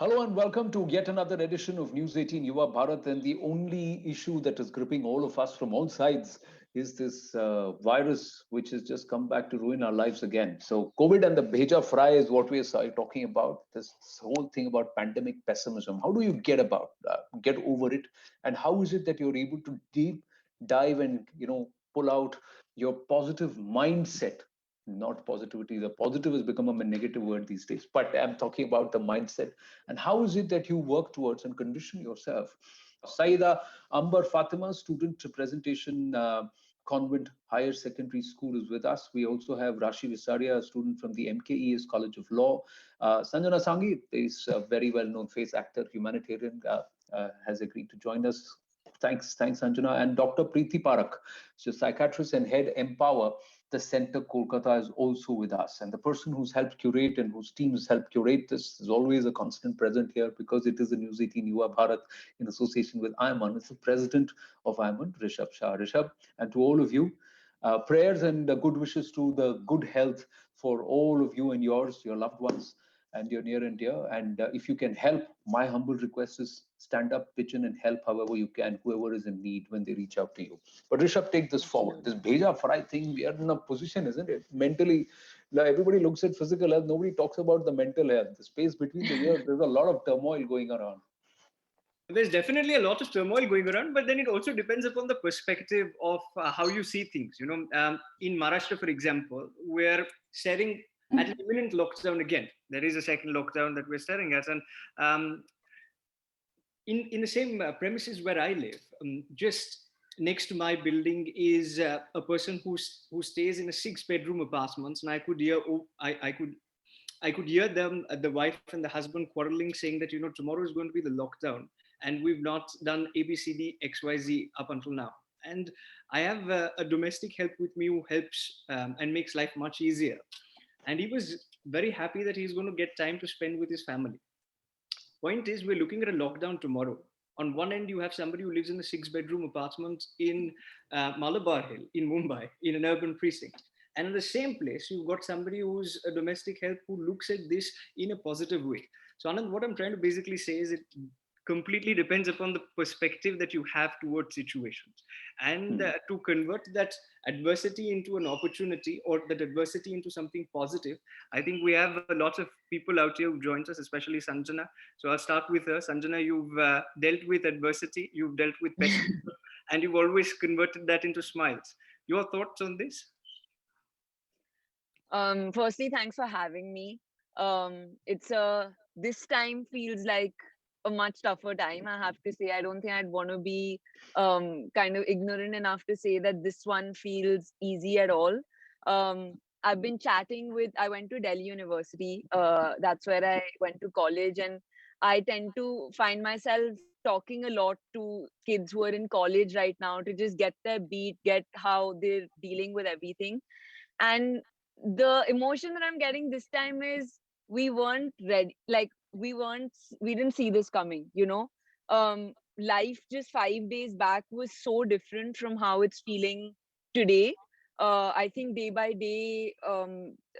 Hello and welcome to yet another edition of News 18 Yuva Bharat. And the only issue that is gripping all of us from all sides is this virus, which has just come back to ruin our lives again. So, COVID and the Bheja Fry is what we are talking about. This whole thing about pandemic pessimism. How do you get over it, and how is it that you're able to deep dive and pull out your positive mindset, not positivity. The positive has become a negative word these days, but I'm talking about the mindset. And how is it that you work towards and condition yourself? Saida Amber Fatima, student representation, Convent Higher Secondary School, is with us. We also have Rashi Visaria, a student from the MKES College of Law. Sanjana Sangi is a very well-known face actor, humanitarian, has agreed to join us. Thanks, Sanjana. And Dr. Preeti Parak, she's a psychiatrist and head Empower the Center Kolkata, is also with us. And the person who's helped curate and whose team has helped curate this is always a constant present here because it is a News 18 Yuva Bharat in association with IMAN. It's the president of IMAN, Rishabh Shah. Rishabh, and to all of you, prayers and good wishes to the good health for all of you and yours, your loved ones, and your near and dear. And if you can help, my humble request is stand up, pitch in, and help however you can, whoever is in need when they reach out to you. But Rishabh, take this forward. This Bheja Fry thing, we are in a position, isn't it? Mentally, like, everybody looks at physical health. Nobody talks about the mental health. The space between the years, there's a lot of turmoil going around. There's definitely a lot of turmoil going around, but then it also depends upon the perspective of how you see things. In Maharashtra, for example, we're staring at an imminent lockdown again. There is a second lockdown that we're staring at, and in the same premises where I live, just next to my building is a person who stays in a 6-bedroom apartment, and I could hear them, the wife and the husband quarreling, saying that tomorrow is going to be the lockdown, and we've not done ABCD XYZ up until now. And I have a domestic help with me who helps and makes life much easier. And he was very happy that he's going to get time to spend with his family. Point is, we're looking at a lockdown tomorrow. On one end, you have somebody who lives in a 6-bedroom apartment in Malabar Hill, in Mumbai, in an urban precinct. And in the same place, you've got somebody who's a domestic help who looks at this in a positive way. So, Anand, what I'm trying to basically say is it completely depends upon the perspective that you have towards situations. And to convert that adversity into an opportunity, or that adversity into something positive, I think we have a lot of people out here who joined us, especially Sanjana. So I'll start with her. Sanjana, you've dealt with adversity, you've dealt with pessimism, and you've always converted that into smiles. Your thoughts on this? Firstly, thanks for having me. This time feels like a much tougher time. I have to say, I don't think I'd want to be kind of ignorant enough to say that this one feels easy at all. I've been chatting with. I went to Delhi University. That's where I went to college, and I tend to find myself talking a lot to kids who are in college right now to just get their beat, get how they're dealing with everything. And the emotion that I'm getting this time is we weren't ready. Like we didn't see this coming. Life just 5 days back was so different from how it's feeling today. I think day by day,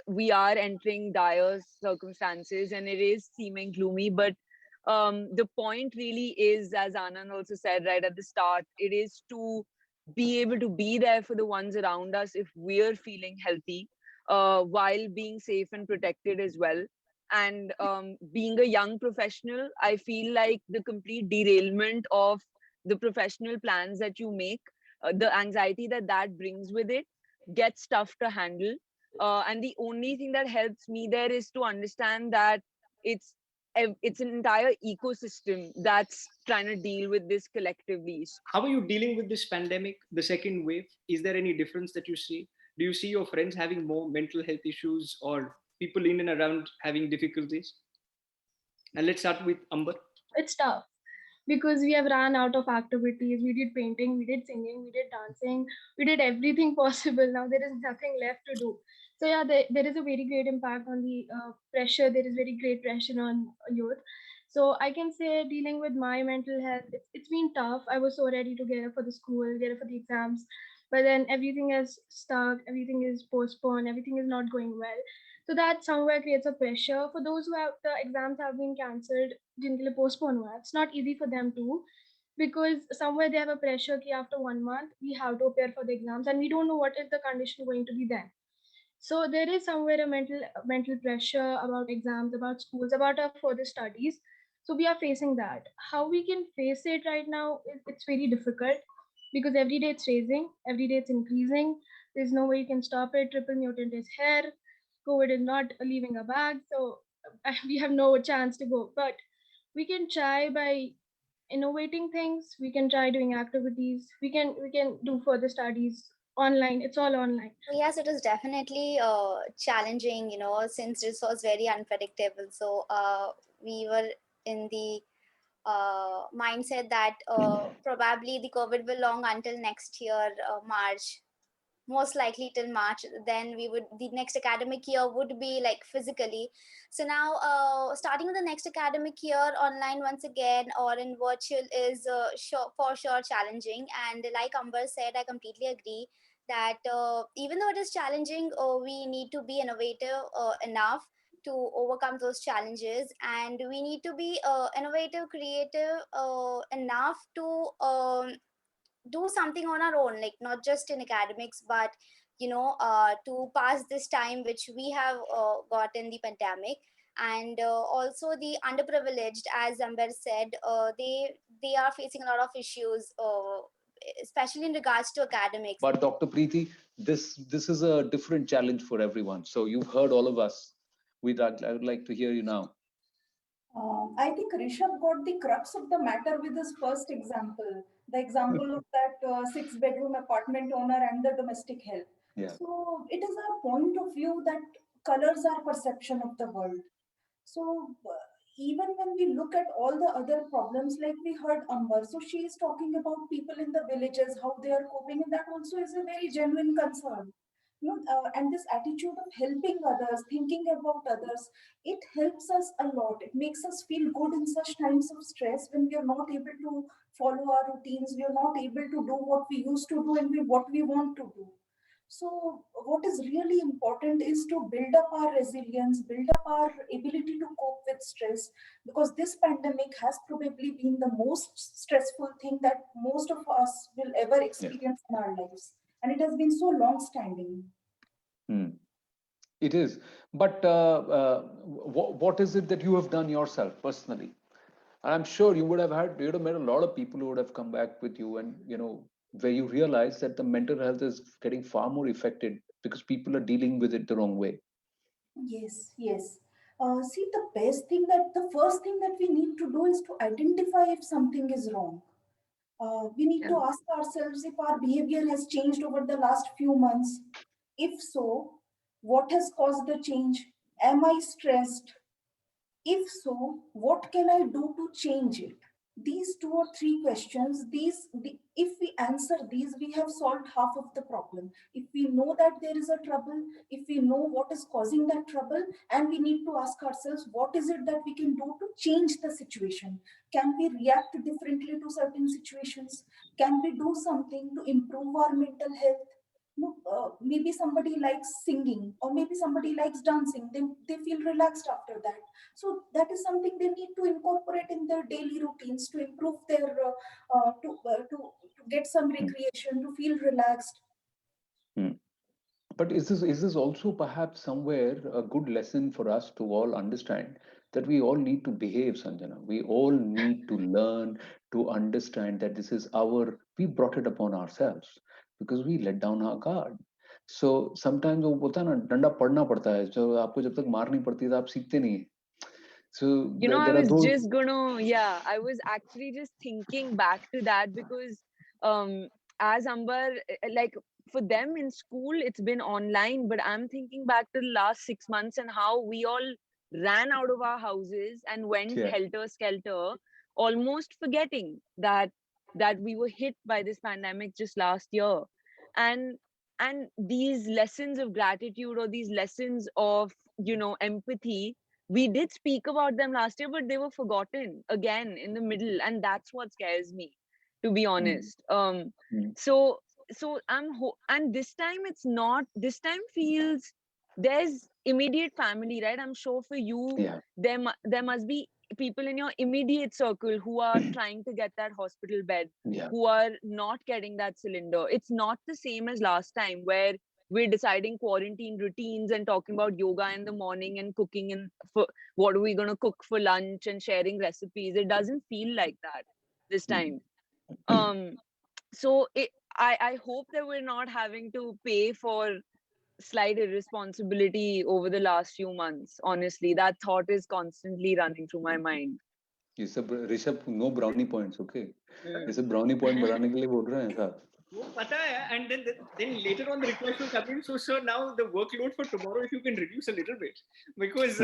we are entering dire circumstances, and it is seeming gloomy. But the point really is, as Anand also said right at the start, it is to be able to be there for the ones around us if we're feeling healthy, while being safe and protected as well. And being a young professional, I feel like the complete derailment of the professional plans that you make, the anxiety that brings with it, gets tough to handle. And the only thing that helps me there is to understand that it's it's an entire ecosystem that's trying to deal with this collectively. How are you dealing with this pandemic, the second wave? Is there any difference that you see? Do you see your friends having more mental health issues, or people in and around having difficulties? And let's start with Amber. It's tough because we have run out of activities. We did painting, we did singing, we did dancing, we did everything possible. Now there is nothing left to do. So yeah, there is a very great impact on the pressure. There is very great pressure on youth. So I can say dealing with my mental health, it's been tough. I was so ready to get up for the school, get up for the exams. but then everything is stuck, everything is postponed, everything is not going well. So that somewhere creates a pressure for those who have the exams have been cancelled, जिनके लिए postponed हुआ. It's not easy for them too, because somewhere they have a pressure कि after 1 month we have to appear for the exams, and we don't know what is the condition going to be then. So there is somewhere a mental pressure about exams, about schools, about our further studies. So we are facing that. How we can face it right now, it's very difficult, because every day it's raising, every day it's increasing. There's no way you can stop it. Triple mutant is here. COVID is not leaving a bag, so we have no chance to go. But we can try by innovating things. We can try doing activities. We can do further studies online. It's all online. Yes, it is definitely challenging, since this was very unpredictable. So we were in the mindset that probably the COVID will long until next year, March, most likely till March. Then the next academic year would be like physically. So now starting with the next academic year online once again or in virtual is for sure challenging. And like Amber said, I completely agree that even though it is challenging, we need to be innovative enough to overcome those challenges, and we need to be innovative, creative enough to do something on our own, like not just in academics, but to pass this time which we have got in the pandemic. And also the underprivileged, as Amber said, they are facing a lot of issues, especially in regards to academics. But Dr. Preeti, this is a different challenge for everyone. So you've heard all of us. I would like to hear you now. I think Rishabh got the crux of the matter with his first example, the example of that 6-bedroom apartment owner and the domestic help. Yeah. So it is our point of view that colors are perception of the world. So even when we look at all the other problems, like we heard Amber, so she is talking about people in the villages, how they are coping, and that also is a very genuine concern. And this attitude of helping others, thinking about others, it helps us a lot. It makes us feel good in such times of stress when we are not able to follow our routines, we are not able to do what we used to do and what we want to do. So what is really important is to build up our resilience, build up our ability to cope with stress, because this pandemic has probably been the most stressful thing that most of us will ever experience in our lives. And it has been so long standing. It is. But what is it that you have done yourself personally? I'm sure you would have met a lot of people who would have come back with you, and where you realize that the mental health is getting far more affected because people are dealing with it the wrong way. Yes. See, the first thing that we need to do is to identify if something is wrong. We need to ask ourselves if our behavior has changed over the last few months. If so, what has caused the change? Am I stressed? If so, what can I do to change it? These 2 or 3 questions, if we answer these, we have solved half of the problem. If we know that there is a trouble, if we know what is causing that trouble, and we need to ask ourselves, what is it that we can do to change the situation? Can we react differently to certain situations? Can we do something to improve our mental health? Maybe somebody likes singing, or maybe somebody likes dancing, then they feel relaxed after that. So that is something they need to incorporate in their daily routines to improve their to get some recreation, to feel relaxed. But is this also perhaps somewhere a good lesson for us to all understand that we all need to behave, Sanjana? We all need to learn to understand that we brought it upon ourselves because we let down our guard. So sometimes वो बोलता है ना, डंडा पड़ना पड़ता है, जो आपको जब तक मार नहीं पड़ती तो आप सीखते नहीं हैं. So I was actually just thinking back to that, because as Amber, like for them in school it's been online, but I'm thinking back to the last 6 months and how we all ran out of our houses and went helter skelter, almost forgetting that we were hit by this pandemic just last year. And these lessons of gratitude, or these lessons of empathy, we did speak about them last year, but they were forgotten again in the middle, and that's what scares me, to be honest. So so and this time it's not, this time feels there's immediate family, right? I'm sure for you Yeah. there must be people in your immediate circle who are trying to get that hospital bed, Yeah. who are not getting that cylinder. It's not the same as last time where we're deciding quarantine routines and talking about yoga in the morning and cooking and for what are we going to cook for lunch and sharing recipes. It doesn't feel like that this time. So I hope that we're not having to pay for slight irresponsibility over the last few months. Honestly, that thought is constantly running through my mind. ये सब Rishabh no brownie points okay Yeah. ये सब brownie point बढ़ाने के लिए बोल रहे हैं साहब वो पता है, and then later on the request will come in. So sir, now the workload for tomorrow, if you can reduce a little bit, because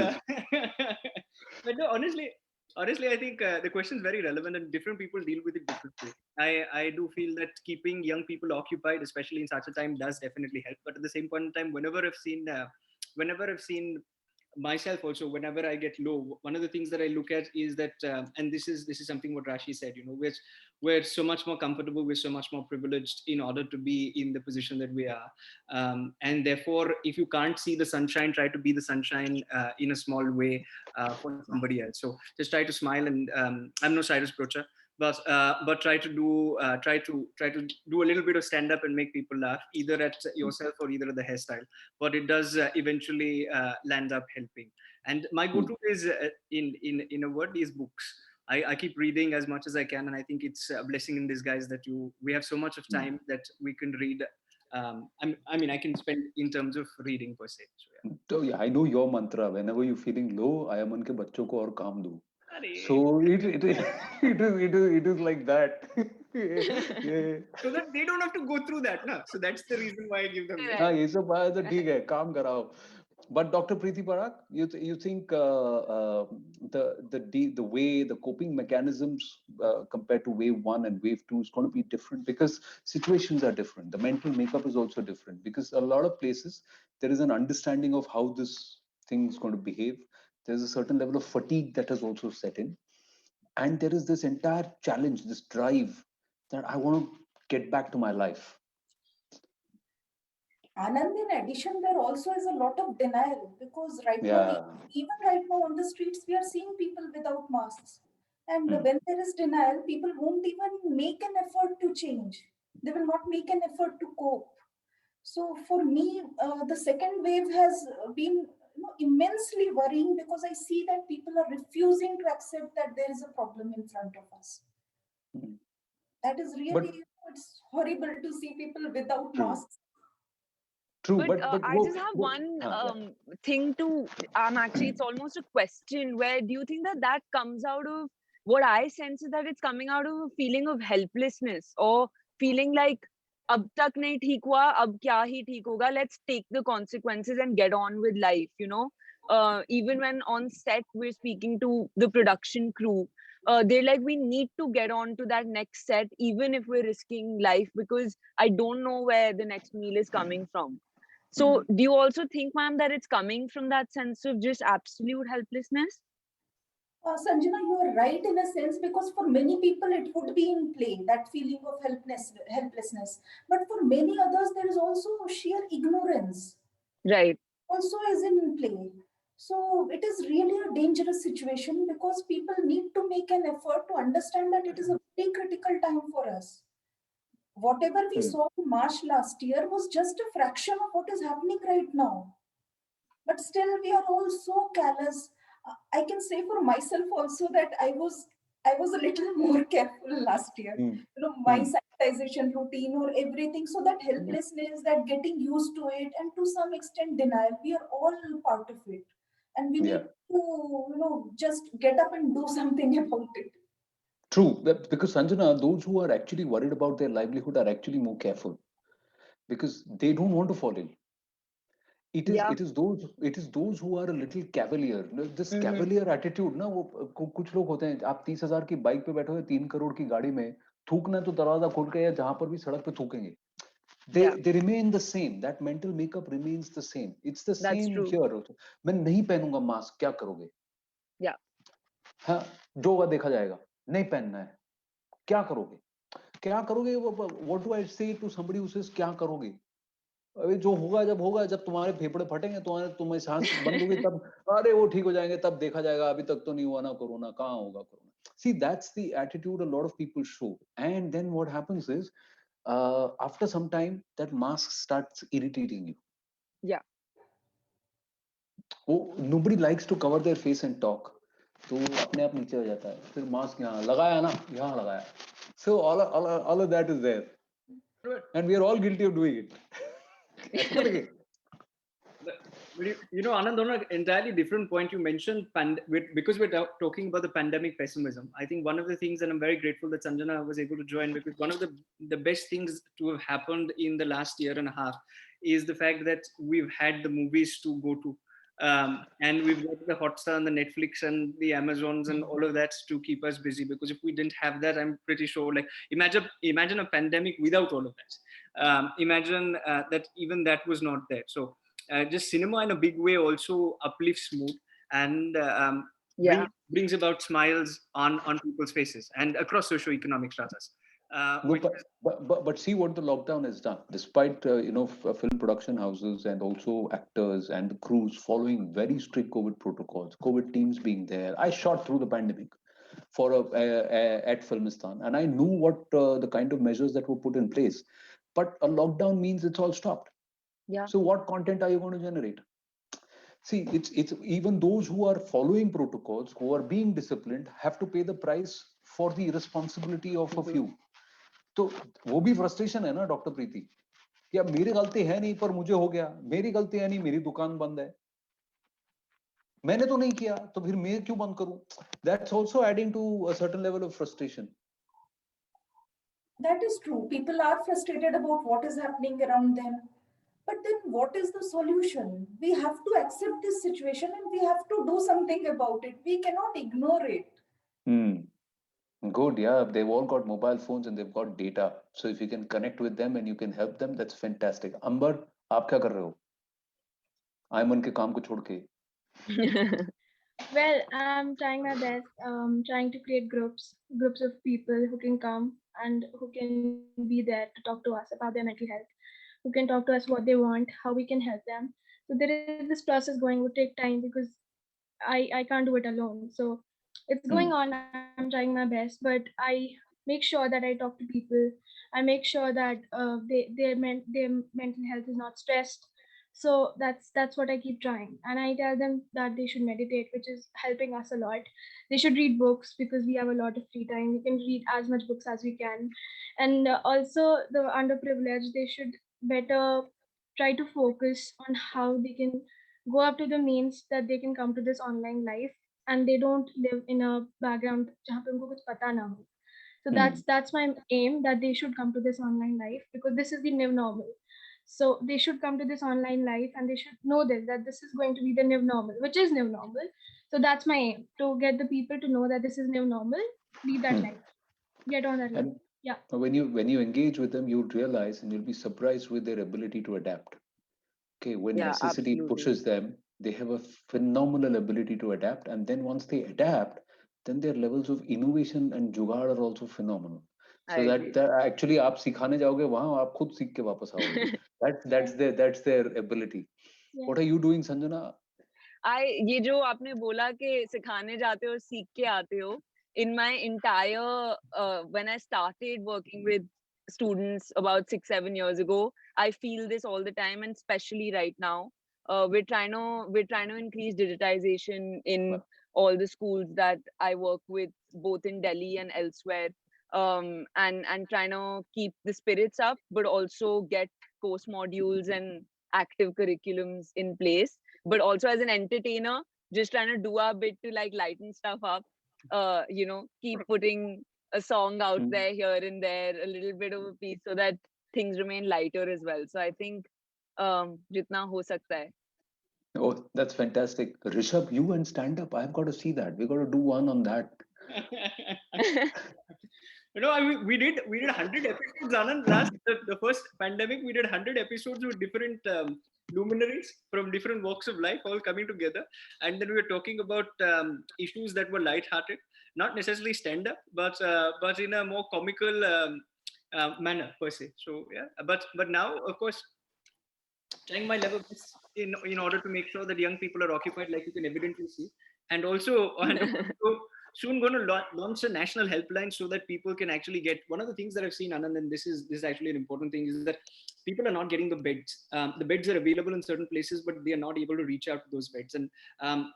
but no, honestly, I think the question is very relevant, and different people deal with it differently. I do feel that keeping young people occupied, especially in such a time, does definitely help. But at the same point in time, whenever I've seen myself also, whenever I get low, one of the things that I look at is that and this is something what Rashi said, you know, we're so much more comfortable, we're so much more privileged in order to be in the position that we are, and therefore if you can't see the sunshine, try to be the sunshine in a small way for somebody else. So just try to smile, and I'm no Cyrus Brocha, but try to do a little bit of stand up and make people laugh, either at yourself or either at the hairstyle. But it does eventually land up helping. And my go-to is in a word is books. I keep reading as much as I can, and I think it's a blessing in disguise that we have so much of time that we can read. I mean, I can spend in terms of reading per se. So, yeah. So yeah, I know your mantra. Whenever you're feeling low, I am उनके बच्चों को और काम दूं. Arey. So it is like that. Yeah. So that they don't have to go through that, na? So that's the reason why I give them that. हाँ ये सब बात तो ठीक है काम कराओ. But Dr. Preeti Parak, you think the way the coping mechanisms compared to wave 1 and wave 2 is going to be different because situations are different. The mental makeup is also different because a lot of places there is an understanding of how this thing is going to behave. There's a certain level of fatigue that has also set in, and there is this entire challenge, this drive that I want to get back to my life. Anand, in addition, there also is a lot of denial because Yeah. now, even right now on the streets, we are seeing people without masks. And when there is denial, people won't even make an effort to change. They will not make an effort to cope. So for me, the second wave has been immensely worrying because I see that people are refusing to accept that there is a problem in front of us. That is really, it's horrible to see people without masks. True, But I just have one thing to, actually, it's almost a question where do you think that comes out of, what I sense is that it's coming out of a feeling of helplessness or feeling like, ab tak nahi theek hua, ab kya hi theek hoga, let's take the consequences and get on with life, you know? Even when on set, we're speaking to the production crew, they're like, we need to get on to that next set, even if we're risking life, because I don't know where the next meal is coming from. So do you also think, ma'am, that it's coming from that sense of just absolute helplessness? Sanjana, you are right in a sense because for many people it would be in play, that feeling of helplessness. But for many others, there is also sheer ignorance. Right. Also is in play. So it is really a dangerous situation because people need to make an effort to understand that it is a very critical time for us. Whatever we saw in March last year was just a fraction of what is happening right now. But still, we are all so callous. I can say for myself also that I was a little more careful last year. You know, my sanitization routine or everything. So that helplessness, that getting used to it, and to some extent denial, we are all part of it. And we need to, just get up and do something about it. True, because Sanjana, those who are actually worried about their livelihood are actually more careful because they don't want to fall ill. It is those who are a little cavalier. This cavalier attitude, ना वो कुछ लोग होते हैं. आप 30,000 की bike पे बैठे हो 3 करोड़ की गाड़ी में थूकना तो दरवाजा खोल के या जहां पर भी सड़क पे थूकेंगे. They remain the same. That mental makeup remains the same. It's the same here also. मैं नहीं पहनूंगा मास्क, क्या करोगे? हाँ, जो होगा देखा जाएगा. नहीं पहनना है, क्या करोगे? क्या करोगे? What do I say to somebody who says क्या करोगे? अभी जो होगा जब होगा, जब तुम्हारे फेफड़े फटेंगे, तुम्हारी सांस बंद होगी तब, अरे वो ठीक हो जाएंगे, तब देखा जाएगा, अभी तक तो नहीं हुआ ना कोरोना, कहाँ होगा corona. See, that's the attitude a lot of people show. And then what happens is, after some time, that mask starts irritating you. Yeah. Nobody likes to cover their face and talk. तो अपने आप नीचे हो जाता है, फिर mask यहाँ लगाया ना, यहाँ लगाया. So all of that is there. And we are all guilty of doing it. You know, Anand, on an entirely different point, you mentioned because we're talking about the pandemic pessimism. I think one of the things that I'm very grateful that Sanjana was able to join, because one of the best things to have happened in the last year and a half is the fact that we've had the movies to go to. And we've got the Hotstar and the Netflix and the Amazons and all of that to keep us busy. Because if we didn't have that, I'm pretty sure, like, imagine a pandemic without all of that. Imagine that even that was not there. So just cinema in a big way also uplifts mood and brings about smiles on people's faces and across socio-economic stratas. But see what the lockdown has done. Despite film production houses and also actors and the crews following very strict COVID protocols, COVID teams being there, I shot through the pandemic for at Filmistan, and I knew what the kind of measures that were put in place. But a lockdown means it's all stopped. Yeah. So what content are you going to generate? See, it's even those who are following protocols, who are being disciplined, have to pay the price for the irresponsibility of a few. तो वो भी frustration है ना doctor प्रीति, कि अब मेरी गलती है नहीं पर मुझे हो गया, मेरी गलती है नहीं, मेरी दुकान बंद है, मैंने तो नहीं किया, तो फिर मैं क्यों बंद करूं? That's also adding to a certain level of frustration. That is true. People are frustrated about what is happening around them. But then what is the solution? We have to accept this situation and we have to do something about it. We cannot ignore it. Good, yeah. They've all got mobile phones and they've got data. So if you can connect with them and you can help them, that's fantastic. Amber, आप क्या कर रहे हो? आयमन के काम को छोड़ के. Well, I'm trying my best. Trying to create groups of people who can come and who can be there to talk to us about their mental health, who can talk to us what they want, how we can help them. So there is this process going, would take time because I can't do it alone. So it's going on. I'm trying my best, but I make sure that I talk to people. I make sure that their mental health is not stressed. So that's what I keep trying, and I tell them that they should meditate, which is helping us a lot. They should read books because we have a lot of free time. We can read as much books as we can, and also the underprivileged, they should better try to focus on how they can go up to the means that they can come to this online life, and they don't live in a background jahan pe unko kuch pata na ho. So that's my aim, that they should come to this online life because this is the new normal. So they should come to this online life and they should know this, that this is going to be the new normal, which is new normal. So that's my aim, to get the people to know that this is new normal, lead that life, get on that life. Yeah. When you engage with them, you'll realize and you'll be surprised with their ability to adapt. Okay, when necessity pushes them, they have a phenomenal ability to adapt, and then once they adapt, then their levels of innovation and jugaad are also phenomenal. So that actually आप सिखाने जाओगे वहाँ, आप खुद सीख के वापस आओगे. That's their ability. Yeah. What are you doing, Sanjana? ये जो आपने बोला कि सिखाने जाते हो और सीख के आते हो, in my entire when I started working with students about 6-7 years ago, I feel this all the time, and especially right now, we're trying to increase digitization in all the schools that I work with, both in Delhi and elsewhere, and trying to keep the spirits up, but also get course modules and active curriculums in place. But also as an entertainer, just trying to do our bit to like lighten stuff up, keep putting a song out there here and there, a little bit of a piece, so that things remain lighter as well. So I think jitna ho sakta hai. Oh, that's fantastic. Rishabh, you and stand up, I've got to see that. We've got to do one on that. We did 100 episodes, Anand. The first pandemic, we did 100 episodes with different luminaries from different walks of life all coming together, and then we were talking about issues that were light-hearted, not necessarily stand-up, but in a more comical manner per se. So yeah, but now of course trying my level best in order to make sure that young people are occupied, like you can evidently see, and also soon going to launch a national helpline so that people can actually get. One of the things that I've seen, Anand, and this is actually an important thing, is that people are not getting the beds. The beds are available in certain places, but they are not able to reach out to those beds. And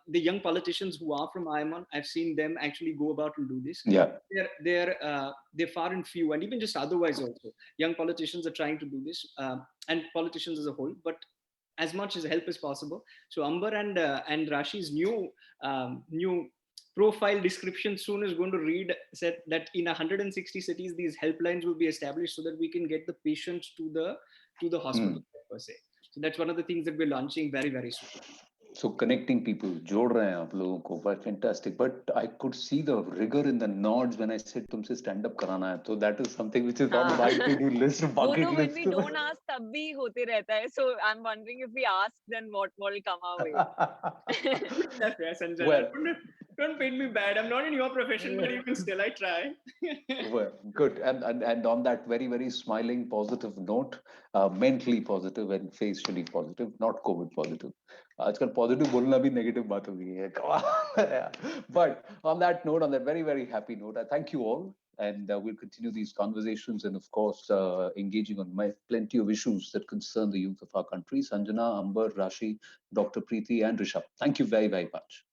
the young politicians who are from IIMON, I've seen them actually go about and do this. Yeah. They're far and few, and even just otherwise also, young politicians are trying to do this, and politicians as a whole, but as much as help as possible. So Amber and Rashi's new profile description soon is going to read said that in 160 cities these helplines will be established so that we can get the patients to the hospital per se. So that's one of the things that we're launching very, very soon. So connecting people, जोड़ रहे हैं आप लोगों को, but fantastic. But I could see the rigor in the nods when I said तुमसे stand up कराना है. So that is something which is on my to-do list, bucket वो तो list. when we don't ask तब भी होते रहता है. So I'm wondering if we ask, then what will come our way. That's fair, Sanjana. Well, don't paint me bad. I'm not in your profession, but even still, I try. well, good. And on that very, very smiling, positive note, mentally positive and facially positive, not COVID positive. आजकल positive बोलना भी negative बात हो गई है. But on that note, on that very, very happy note, I thank you all. And we'll continue these conversations and, of course, engaging on plenty of issues that concern the youth of our country. Sanjana, Amber, Rashi, Dr. Preeti, and Rishabh. Thank you very, very much.